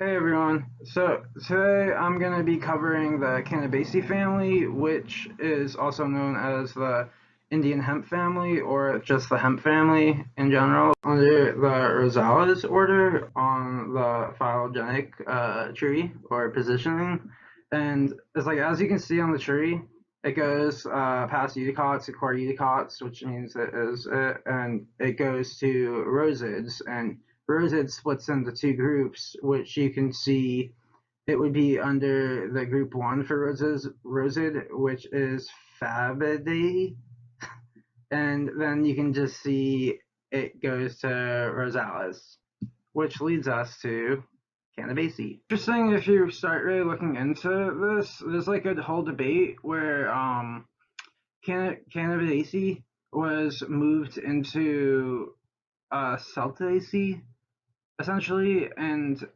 Hey everyone. So today I'm going to be covering the Cannabaceae family, which is also known as the Indian hemp family or just the hemp family in general, under the Rosales order on the phylogenetic tree or positioning. And it's like, as you can see on the tree, it goes past eudicots to core eudicots, which means it is it, and it goes to rosids, and Rosid splits into two groups, which you can see it would be under the group one for Rosid, which is Fabidae, and then you can just see it goes to Rosales, which leads us to Cannabaceae. Interesting if you start really looking into this, there's like a whole debate where Cannabaceae was moved into Celtaceae essentially, and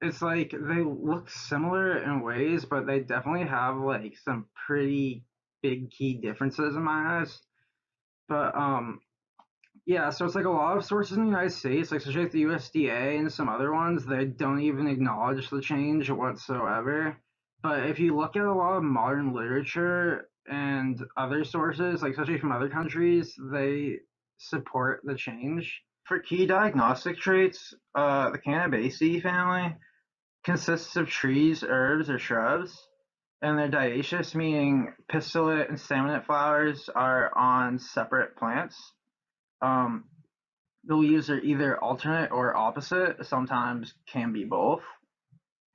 it's like they look similar in ways, but they definitely have like some pretty big key differences in my eyes. But yeah, so it's like a lot of sources in the United States, like especially like the USDA and some other ones, they don't even acknowledge the change whatsoever. But if you look at a lot of modern literature and other sources, like especially from other countries, they support the change. For key diagnostic traits, the Cannabaceae family consists of trees, herbs, or shrubs, and they're dioecious, meaning pistillate and staminate flowers are on separate plants. Um, the leaves are either alternate or opposite, sometimes can be both,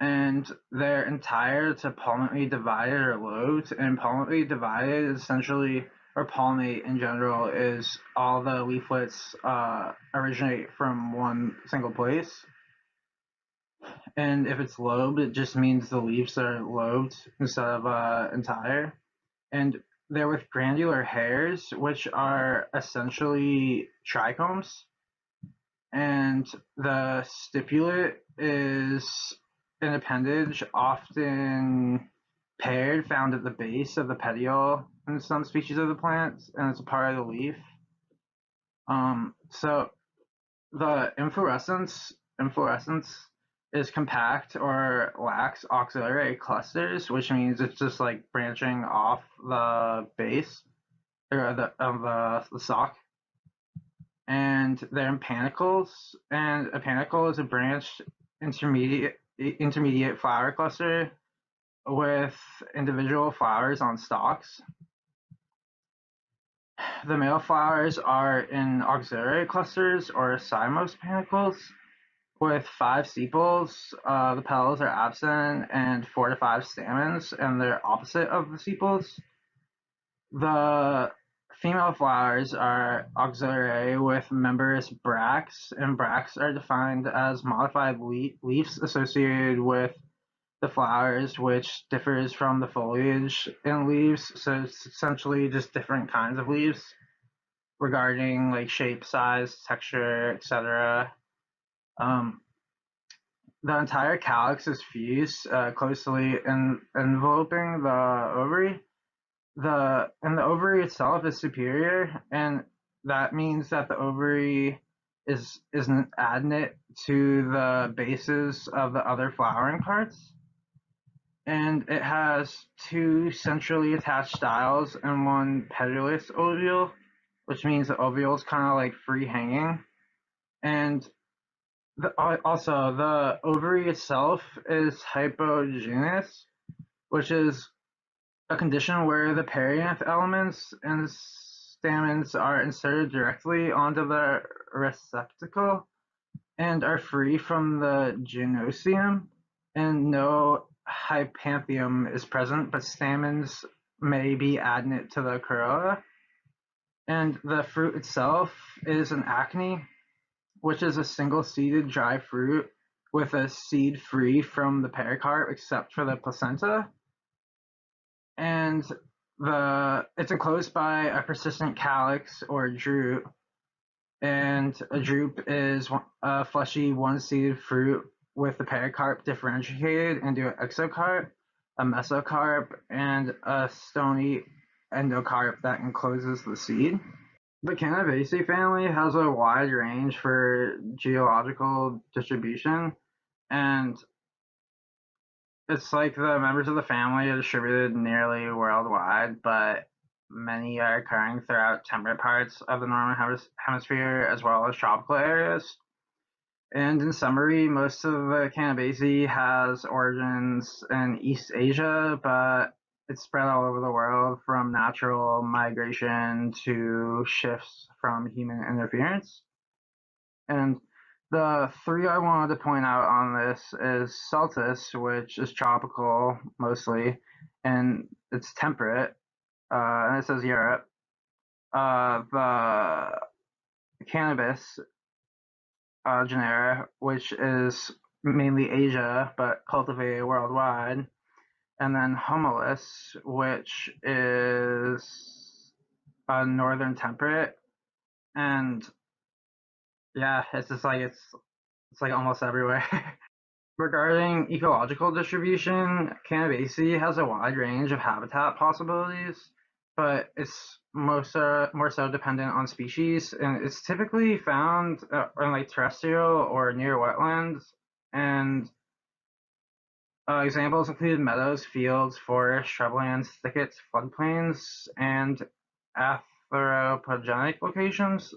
and they're entire to palmately divided or lobed. And palmately divided is essentially, or palmate in general, is all the leaflets originate from one single place. And if it's lobed, it just means the leaves are lobed instead of entire. And they're with granular hairs, which are essentially trichomes. And the stipulate is an appendage, often paired, found at the base of the petiole in some species of the plant, and it's a part of the leaf. So the inflorescence is compact or lacks auxiliary clusters, which means it's just like branching off the base or the stalk, and they're in panicles. And a panicle is a branched intermediate flower cluster with individual flowers on stalks. The male flowers are in auxiliary clusters or cymose panicles with 5 sepals. The petals are absent and 4 to 5 stamens, and they're opposite of the sepals. The female flowers are auxiliary with membranous bracts, and bracts are defined as modified leaves associated with the flowers, which differs from the foliage in leaves. So it's essentially just different kinds of leaves regarding like shape, size, texture, etc. Um, the entire calyx is fused closely enveloping the ovary. The ovary itself is superior, and that means that the ovary is an adnate to the bases of the other flowering parts, and it has two centrally attached styles and one petulous ovule, which means the ovule is kind of like free hanging, and also the ovary itself is hypogynous, which is a condition where the perianth elements and stamens are inserted directly onto the receptacle and are free from the gynosium, and no hypanthium is present, but stamens may be adnate to the corolla. And the fruit itself is an acne, which is a single-seeded dry fruit with a seed free from the pericarp except for the placenta. And it's enclosed by a persistent calyx or drupe, and a drupe is a fleshy one-seeded fruit with the pericarp differentiated into an exocarp, a mesocarp, and a stony endocarp that encloses the seed. The Cannabaceae family has a wide range for geological distribution, and it's like the members of the family are distributed nearly worldwide, but many are occurring throughout temperate parts of the northern hemisphere as well as tropical areas. And in summary, most of the Cannabaceae has origins in East Asia, but it's spread all over the world from natural migration to shifts from human interference. And the three I wanted to point out on this is Celtis, which is tropical mostly, and it's temperate, and it says Europe. The cannabis genera, which is mainly Asia but cultivated worldwide, and then Humulus, which is northern temperate, and yeah, it's like almost everywhere. Regarding ecological distribution, Cannabaceae has a wide range of habitat possibilities, but it's more so dependent on species, and it's typically found in like terrestrial or near wetlands. And examples include meadows, fields, forests, shrublands, thickets, floodplains, and anthropogenic locations.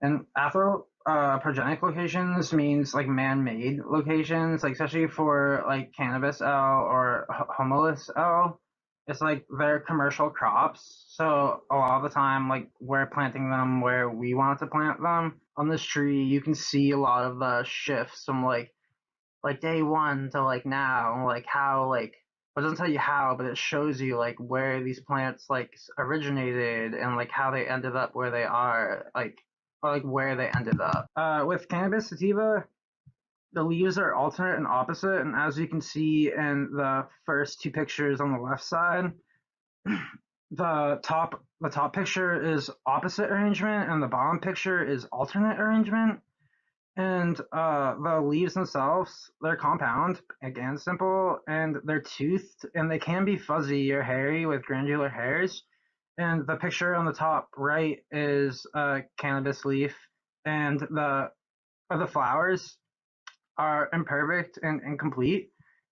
And anthropogenic locations means like man-made locations, like especially for like cannabis L or humulus L. It's like they're commercial crops, so a lot of the time, like we're planting them where we want to plant them. On this tree, you can see a lot of the shifts from like day one to like now, like how like it doesn't tell you how, but it shows you like where these plants like originated and like how they ended up where they are, like or like where they ended up. With cannabis sativa, the leaves are alternate and opposite, and as you can see in the first two pictures on the left side, the top picture is opposite arrangement, and the bottom picture is alternate arrangement. And the leaves themselves, they're compound, again simple, and they're toothed, and they can be fuzzy or hairy with granular hairs. And the picture on the top right is a cannabis leaf, and the flowers are imperfect and incomplete.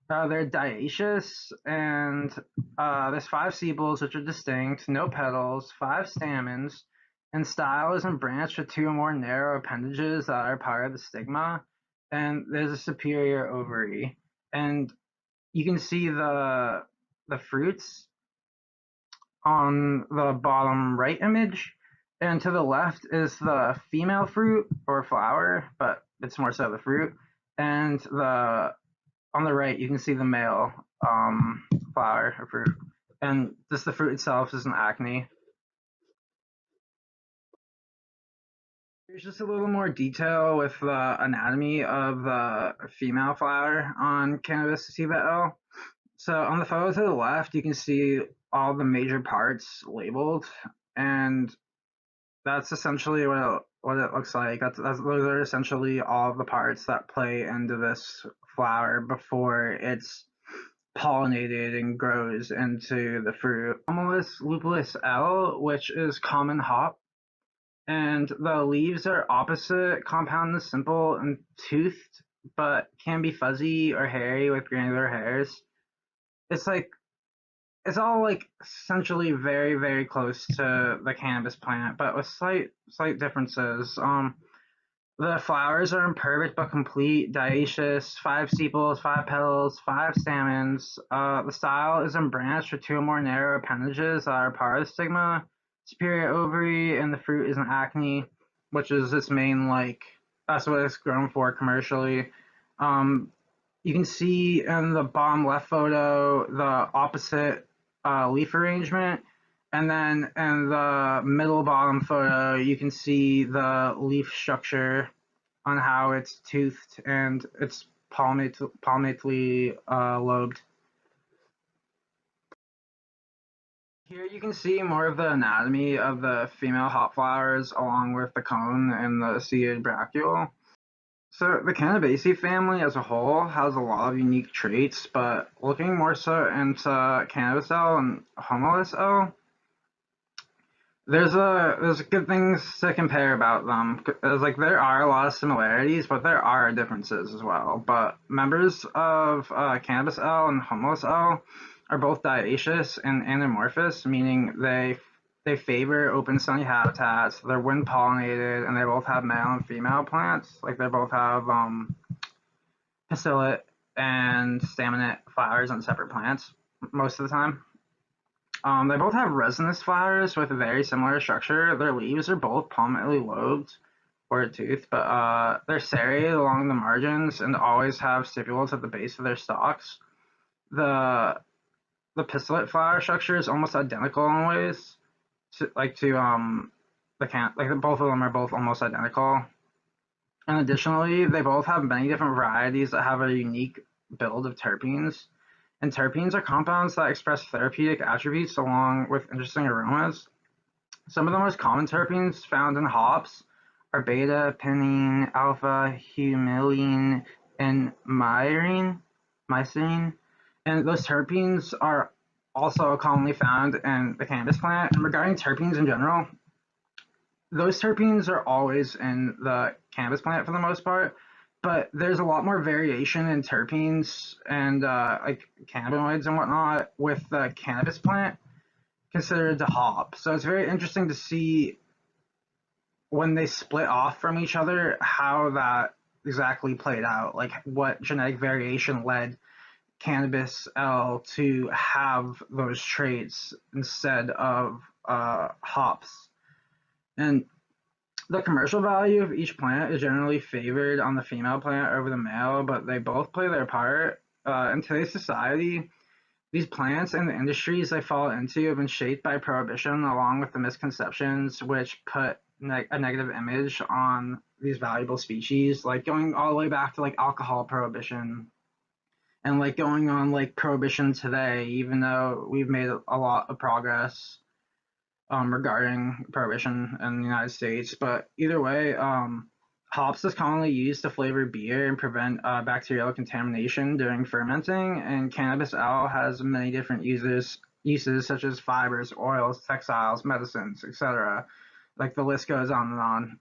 They're dioecious, and there's five sepals, which are distinct, no petals, five stamens, and style is branched with two or more narrow appendages that are part of the stigma, and there's a superior ovary. And you can see the fruits on the bottom right image, and to the left is the female fruit or flower, but it's more so the fruit. And the on the right, you can see the male flower or fruit, and just the fruit itself is an acne. Here's just a little more detail with the anatomy of the female flower on Cannabis sativa L. So on the photo to the left, you can see all the major parts labeled, and that's essentially what it looks like. Those are essentially all of the parts that play into this flower before it's pollinated and grows into the fruit. Humulus lupulus L, which is common hop, and the leaves are opposite, compound and simple and toothed, but can be fuzzy or hairy with granular hairs. It's like it's all like essentially very very close to the cannabis plant, but with slight differences. The flowers are imperfect but complete, dioecious, five sepals, five petals, five stamens. The style is unbranched with two or more narrow appendages that are part of the stigma. Superior ovary, and the fruit is an acne, which is its main like that's what it's grown for commercially. Um, you can see in the bottom left photo the opposite leaf arrangement, and then in the middle bottom photo you can see the leaf structure on how it's toothed and it's palmately lobed. Here you can see more of the anatomy of the female hop flowers along with the cone and the seeded bracteole. So the Cannabaceae family as a whole has a lot of unique traits, but looking more so into Cannabaceae and Humulus There's good things to compare about them. It's like there are a lot of similarities, but there are differences as well. But members of Cannabaceae and Homoceae are both dioecious and anamorphous, meaning they favor open sunny habitats. They're wind pollinated, and they both have male and female plants. Like they both have pistillate and staminate flowers on separate plants most of the time. They both have resinous flowers with a very similar structure. Their leaves are both palmately lobed or toothed, but they're serrated along the margins and always have stipules at the base of their stalks. The the pistillate flower structure is almost identical in ways, to the can like both of them are both almost identical. And additionally, they both have many different varieties that have a unique build of terpenes. And terpenes are compounds that express therapeutic attributes along with interesting aromas. Some of the most common terpenes found in hops are beta, pinene, alpha, humulene, and mycene. And those terpenes are also commonly found in the cannabis plant. And regarding terpenes in general, those terpenes are always in the cannabis plant for the most part, but there's a lot more variation in terpenes and like cannabinoids and whatnot with the cannabis plant considered to hop. So it's very interesting to see when they split off from each other how that exactly played out, like what genetic variation led cannabis L to have those traits instead of hops. And the commercial value of each plant is generally favored on the female plant over the male, but they both play their part. In today's society, these plants and the industries they fall into have been shaped by prohibition, along with the misconceptions which put a negative image on these valuable species, like going all the way back to like alcohol prohibition and like going on like prohibition today, even though we've made a lot of progress regarding prohibition in the United States. But either way, hops is commonly used to flavor beer and prevent bacterial contamination during fermenting, and cannabis L has many different uses such as fibers, oils, textiles, medicines, etc. Like the list goes on and on.